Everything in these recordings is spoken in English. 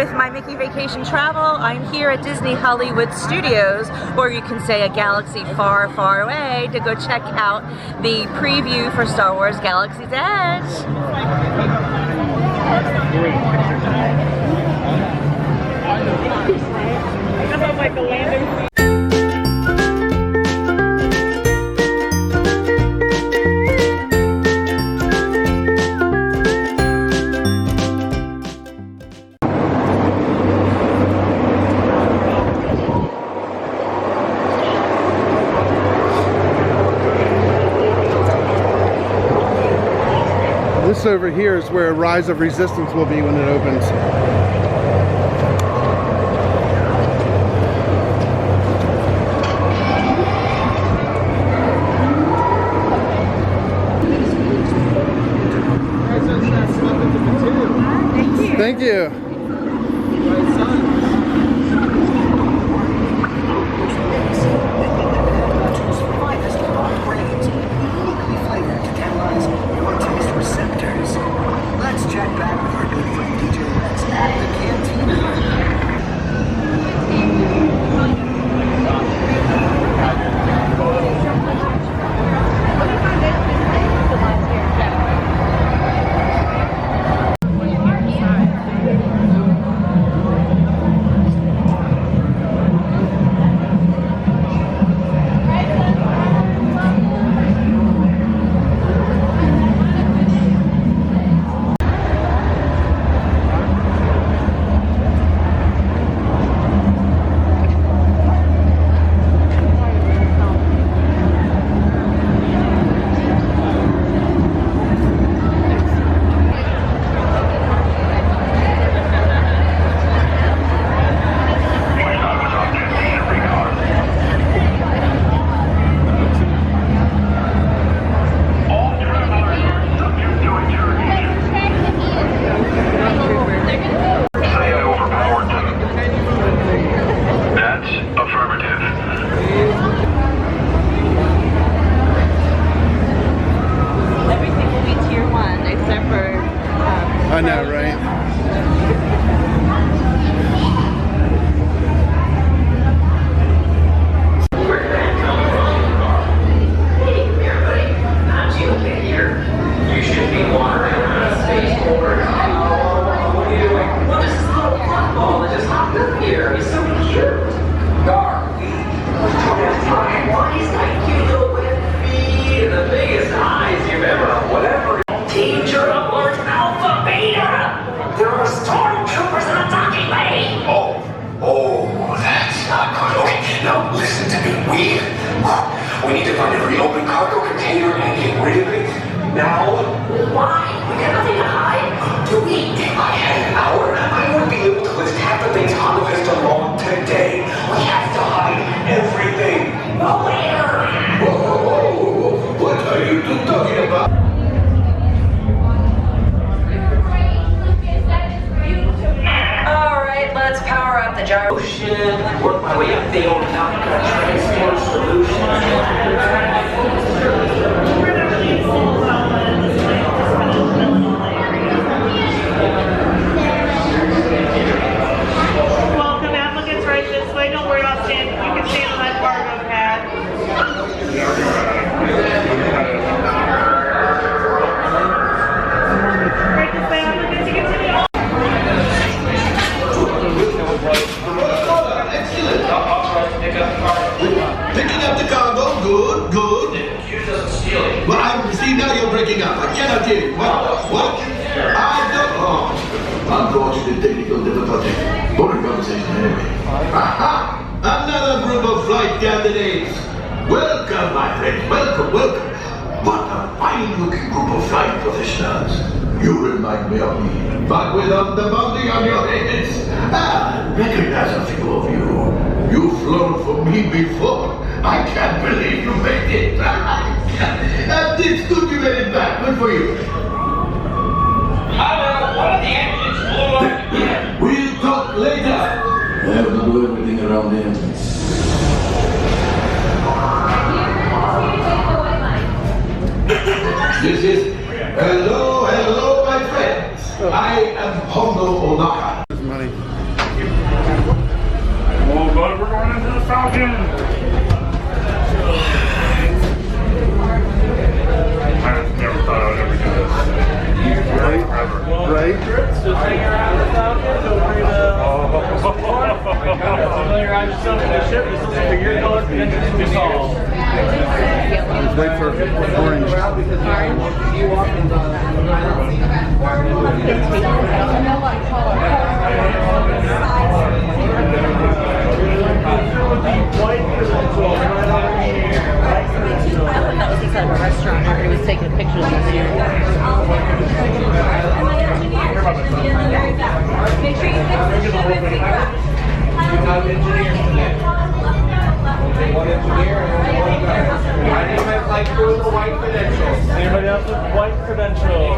with my Mickey Vacation Travel. I'm here at Disney Hollywood Studios, or you can say a galaxy far, far away, to go check out the preview for Star Wars Galaxy's Edge. This over here is where Rise of Resistance will be when it opens. Thank you. Let's check back with our good friend DJ Rex at the cantina. I know, right? Now listen to me. We need to find a reopened cargo container and get rid of it now. Why? We got nothing to hide. Do we? If I had an hour, I would be able to list half the things Hondo has done wrong today. We have to hide everything. Nowhere. Whoa. What are you two talking about? Let's power up the gyro. Work my way up the old transport solution. Welcome, applicants right this way. Don't worry about standing. You can stand on that cargo pad. Right this way, applicants. You can see the Picking up the cargo, good. Well, see, now you're breaking up. I cannot hear you. What? I don't know. Unfortunate technical difficulty. Boring conversation anyway. Aha! Another group of flight candidates. Welcome, my friend. Welcome. What a fine-looking group of flight professionals. You remind me of me, but without the bounty on your heads. Recognize a few of you. You've flown for me before. I can't believe you made it. It's good you made it back. Good for you. One of the engines blew up again. We'll talk later. I have to do everything around the entrance. This is hello, my friends. I am Hondo Ohnaka. Money. But we're going into the Falcon. I never thought I would ever do this. Right? Ever. Right? Just hang around the Falcon, feel free to familiarize yourself with the ship. This is for your color credentials to all. Let's wait for orange. That was inside of a restaurant. Everybody was taking pictures of this here. Make sure you fix the ship and pick up. One engineer and one guy. My name is like through the white credentials. Anybody else with white credentials?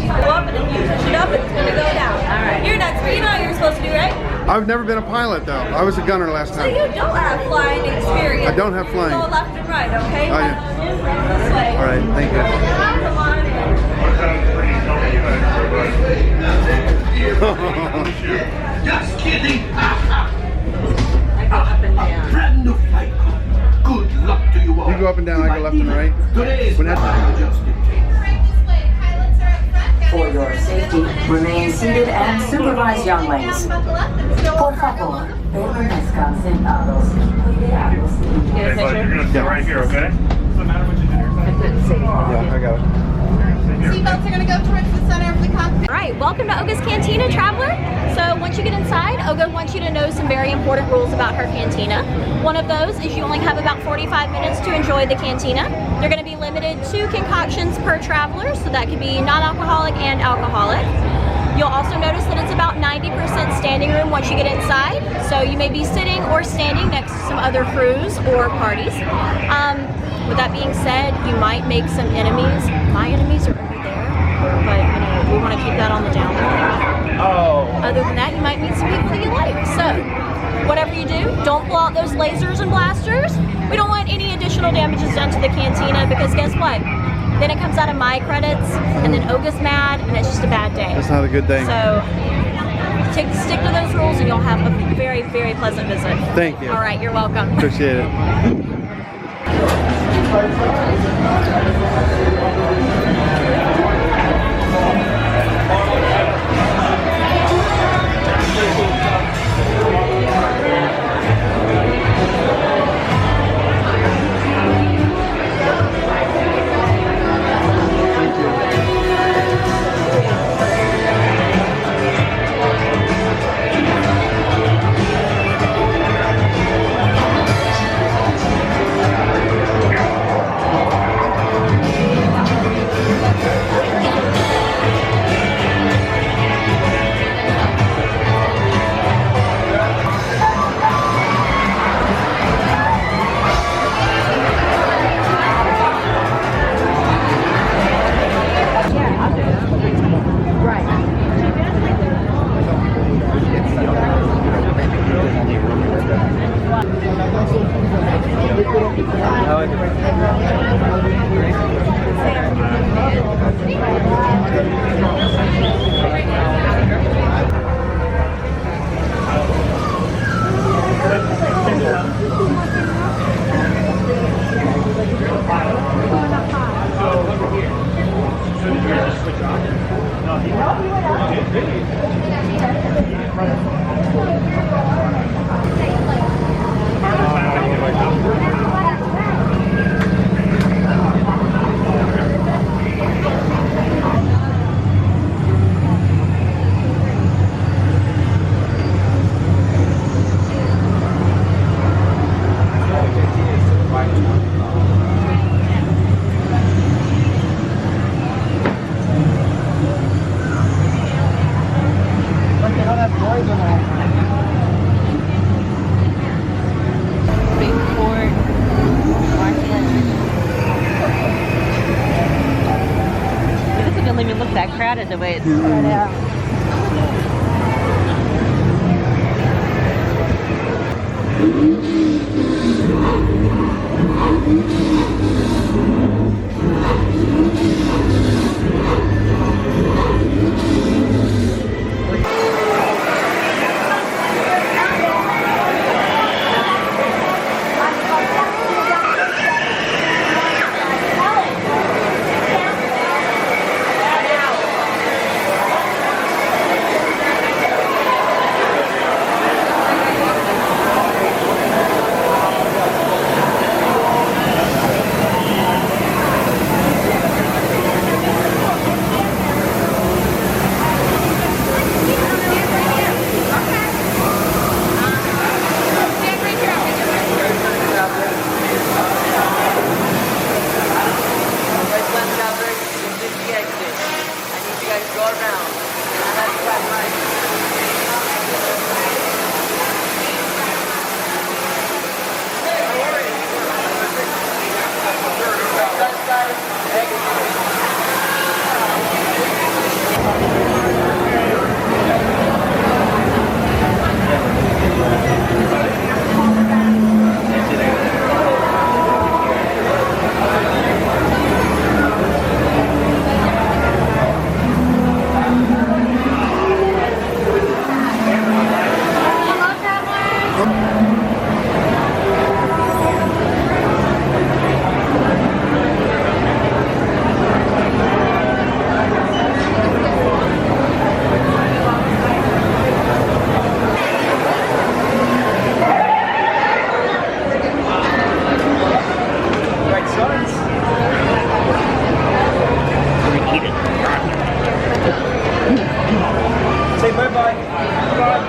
Go up and then you push it up and it's going to go down. All right. You're nuts, but you know what you're supposed to do, right? I've never been a pilot though. I was a gunner last So time. you don't have flying experience. I don't have flying. Go left and right, okay? Oh, yeah. This way. All right, thank you. Come on. Just kidding. I go up and down. Brand new flight crew. Good luck to you all. You go up and down, I go left and right. Today's When that- just in case. For your safety, remain seated and supervise younglings. Por favor, permanezcan sentados. Cuidados. Okay, bud, you're gonna sit right here, okay? Yeah, I got it. Seatbelts are going to go towards the center of the cockpit. All right, welcome to Oga's Cantina, traveler. So once you get inside, Oga wants you to know some very important rules about her cantina. One of those is you only have about 45 minutes to enjoy the cantina. You're going to be limited to concoctions per traveler, so that could be non-alcoholic and alcoholic. You'll also notice that it's about 90% standing room once you get inside, so you may be sitting or standing next to some other crews or parties. With that being said, you might make some enemies. My enemies are over there, but you know, we want to keep that on the down low. Other than that, you might meet some people that you like. So, whatever you do, don't blow out those lasers and blasters. We don't want any additional damages done to the cantina because guess what? Then it comes out of my credits, and then Oga's mad, and it's just a bad day. That's not a good thing. So, stick to those rules, and you'll have a very, very pleasant visit. Thank you. All right, you're welcome. Appreciate it. Doesn't even look that crowded the way it's spread out. Say bye-bye. Bye.